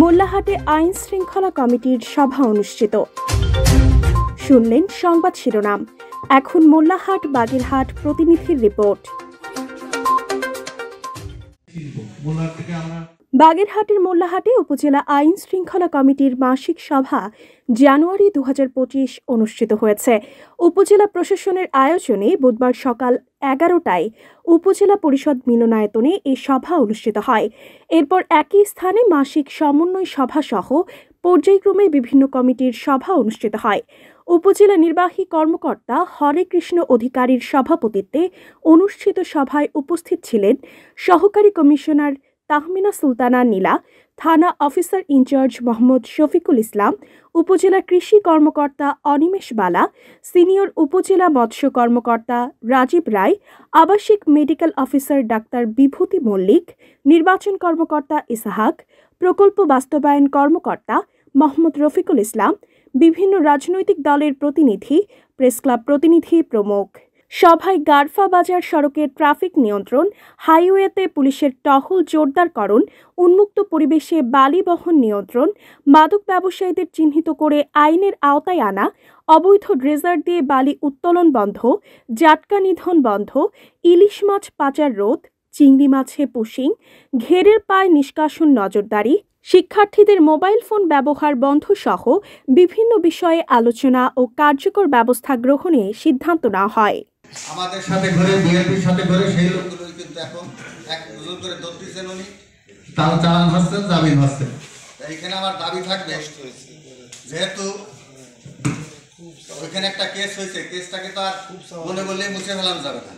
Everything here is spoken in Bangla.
মোল্লাহাটে আইন শৃঙ্খলা কমিটির সভা অনুষ্ঠিত। শুনলেন সংবাদ শিরোনাম। এখন মোল্লাহাট বাগেরহাট প্রতিনিধির রিপোর্ট। বাগেরহাটের মোল্লাহাটে উপজেলা আইন শৃঙ্খলা কমিটির মাসিক সভা জানুয়ারি 2025 অনুষ্ঠিত হয়েছে। উপজেলা প্রশাসনের আয়োজনে বুধবার সকাল 11টায় উপজেলা পরিষদ মিলনায়তনে এই সভা অনুষ্ঠিত হয়। এরপর একই স্থানে মাসিক সমন্বয় সভা সহ পর্যায়ক্রমে বিভিন্ন কমিটির সভা অনুষ্ঠিত হয়। উপজেলা নির্বাহী কর্মকর্তা হরে কৃষ্ণ অধিকারীর সভাপতিত্বে অনুষ্ঠিত সভায় উপস্থিত ছিলেন সহকারী কমিশনার তাহমিনা সুলতানা নীলা, থানা অফিসার ইনচার্জ মোহাম্মদ শফিকুল ইসলাম, উপজেলা কৃষি কর্মকর্তা অনিমেষ বালা, সিনিয়র উপজেলা মৎস্য কর্মকর্তা রাজীব রায়, আবাসিক মেডিকেল অফিসার ডাক্তার বিভূতি মল্লিক, নির্বাচন কর্মকর্তা ইসাহাক, প্রকল্প বাস্তবায়ন কর্মকর্তা মোহাম্মদ রফিকুল ইসলাম, বিভিন্ন রাজনৈতিক দলের প্রতিনিধি, প্রেসক্লাব প্রতিনিধি প্রমুখ। সভায় গারফা বাজার সড়কের ট্রাফিক নিয়ন্ত্রণ, হাইওয়েতে পুলিশের টহল জোরদারকরণ, উন্মুক্ত পরিবেশে বালি বহন নিয়ন্ত্রণ, মাদক ব্যবসায়ীদের চিহ্নিত করে আইনের আওতায় আনা, অবৈধ ড্রেজার দিয়ে বালি উত্তোলন বন্ধ, জাটকা নিধন বন্ধ, ইলিশ মাছ পাচার রোধ, চিংড়ি মাছে পুশিং, ঘেরের পায় নিষ্কাশন নজরদারি, শিক্ষার্থীদের মোবাইল ফোন ব্যবহার বন্ধ সহ বিভিন্ন বিষয়ে আলোচনা ও কার্যকর ব্যবস্থা গ্রহণে সিদ্ধান্ত নেওয়া হয়। আমাদের সাথে ঘুরে বিএনপির সাথে ঘুরে সেই লোকগুলোই কিন্তু এখন এক নজর করে ধরতেছেন, উনি তাও চালান হচ্ছেন, জামিন হচ্ছেন। এইখানে আমার দাবি থাকবে, যেহেতু ওইখানে একটা কেস হয়েছে, কেসটাকে তো আর মনে বললেই মুছে ফেলানো যাবে না।